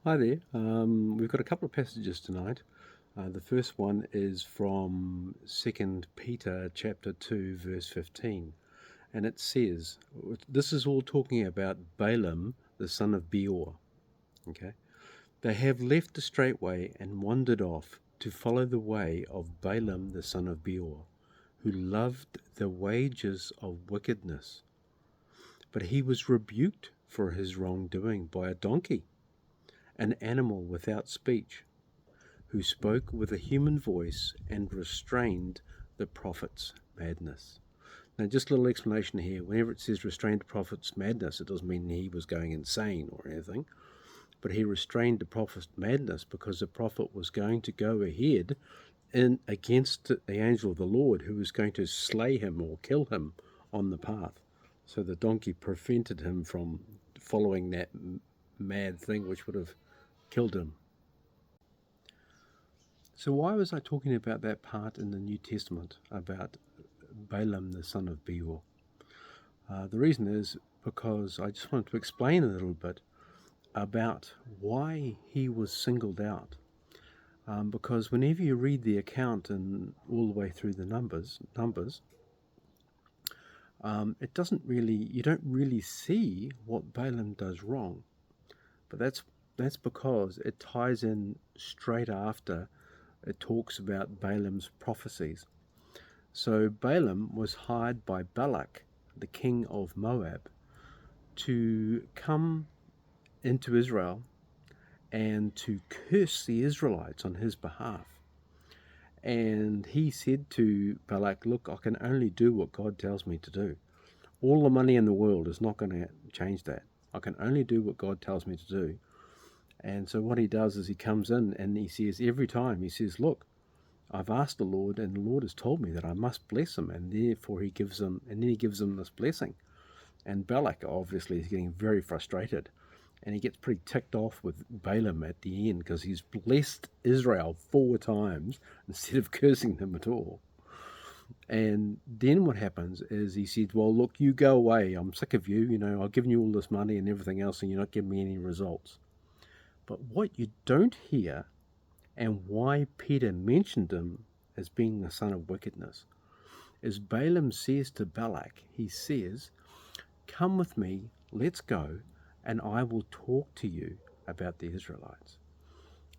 Hi there. We've got a couple of passages tonight. The first one is from 2 Peter chapter 2, verse 15. And it says, this is all talking about Balaam, the son of Beor. Okay? They have left the straight way and wandered off to follow the way of Balaam, the son of Beor, who loved the wages of wickedness. But he was rebuked for his wrongdoing by a donkey, an animal without speech, who spoke with a human voice and restrained the prophet's madness. Now, just a little explanation here. Whenever it says restrained the prophet's madness, it doesn't mean he was going insane or anything, but he restrained the prophet's madness because the prophet was going to go ahead in against the angel of the Lord, who was going to slay him or kill him on the path. So the donkey prevented him from following that mad thing, which would have killed him. So why was I talking about that part in the New Testament about Balaam the son of Beor? The reason is because I just wanted to explain a little bit about why he was singled out. Because whenever you read the account and all the way through the numbers, it doesn't really, you don't really see what Balaam does wrong. But that's because it ties in straight after it talks about Balaam's prophecies. So Balaam was hired by Balak, the king of Moab, to come into Israel and to curse the Israelites on his behalf. And he said to Balak, look, I can only do what God tells me to do. All the money in the world is not going to change that. I can only do what God tells me to do. And so what he does is he comes in and he says every time, he says, look, I've asked the Lord and the Lord has told me that I must bless him, and therefore he gives him, and then he gives him this blessing. And Balak obviously is getting very frustrated, and he gets pretty ticked off with Balaam at the end because he's blessed Israel 4 times instead of cursing them at all. And then what happens is he said, well, look, you go away. I'm sick of you. I've given you all this money and everything else, and you're not giving me any results. But what you don't hear, and why Peter mentioned him as being the son of wickedness, is Balaam says to Balak, he says, come with me, let's go, and I will talk to you about the Israelites.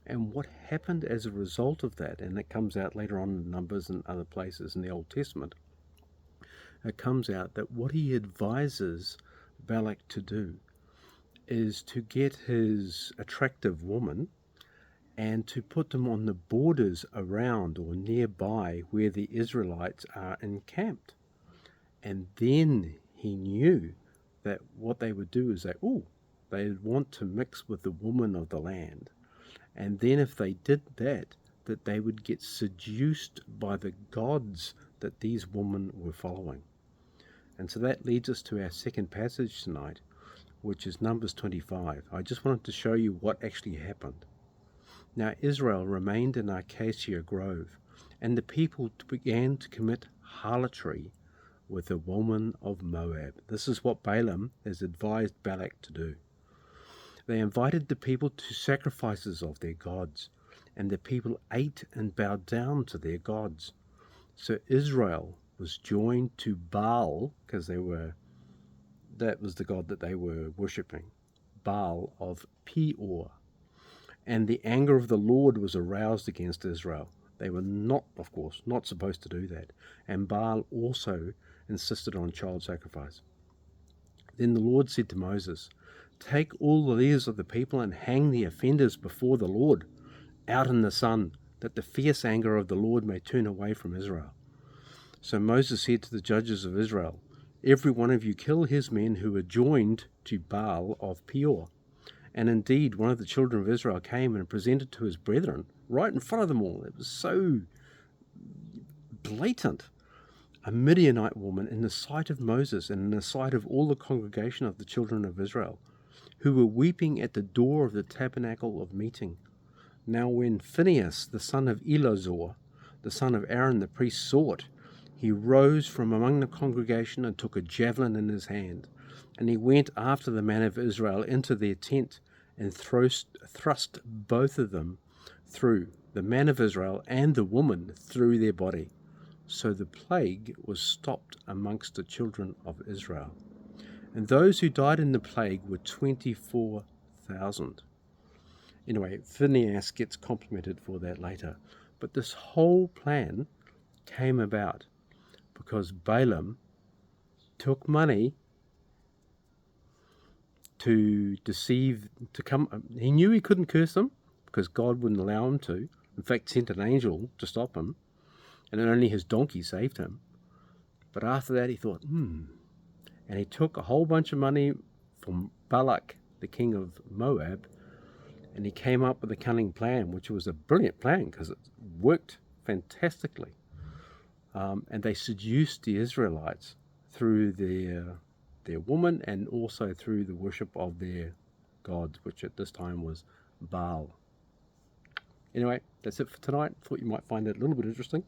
And what happened as a result of that, and it comes out later on in Numbers and other places in the Old Testament, it comes out that what he advises Balak to do is to get his attractive woman and to put them on the borders around or nearby where the Israelites are encamped. And then he knew that what they would do is they'd want to mix with the woman of the land. And then if they did that they would get seduced by the gods that these women were following. And so that leads us to our second passage tonight, which is Numbers 25. I just wanted to show you what actually happened. Now Israel remained in Acacia Grove, and the people began to commit harlotry with the woman of Moab. This is what Balaam has advised Balak to do. They invited the people to sacrifices of their gods, and the people ate and bowed down to their gods. So Israel was joined to Baal, because that was the god that they were worshipping, Baal of Peor. And the anger of the Lord was aroused against Israel. They were not, of course, not supposed to do that. And Baal also insisted on child sacrifice. Then the Lord said to Moses, take all the leaders of the people and hang the offenders before the Lord out in the sun, that the fierce anger of the Lord may turn away from Israel. So Moses said to the judges of Israel, every one of you kill his men who are joined to Baal of Peor. And indeed, one of the children of Israel came and presented to his brethren right in front of them all. It was so blatant. A Midianite woman in the sight of Moses and in the sight of all the congregation of the children of Israel, who were weeping at the door of the tabernacle of meeting. Now when Phinehas, the son of Eleazar, the son of Aaron the priest, saw it, he rose from among the congregation and took a javelin in his hand. And he went after the men of Israel into their tent and thrust both of them through, the man of Israel and the woman through their body. So the plague was stopped amongst the children of Israel. And those who died in the plague were 24,000. Anyway, Phineas gets complimented for that later. But this whole plan came about because Balaam took money to deceive, he knew he couldn't curse them because God wouldn't allow him to. In fact, sent an angel to stop him, and then only his donkey saved him. But after that he thought, and he took a whole bunch of money from Balak, the king of Moab, and he came up with a cunning plan, which was a brilliant plan because it worked fantastically. And they seduced the Israelites through their woman and also through the worship of their gods, which at this time was Baal. Anyway, that's it for tonight. Thought you might find that a little bit interesting.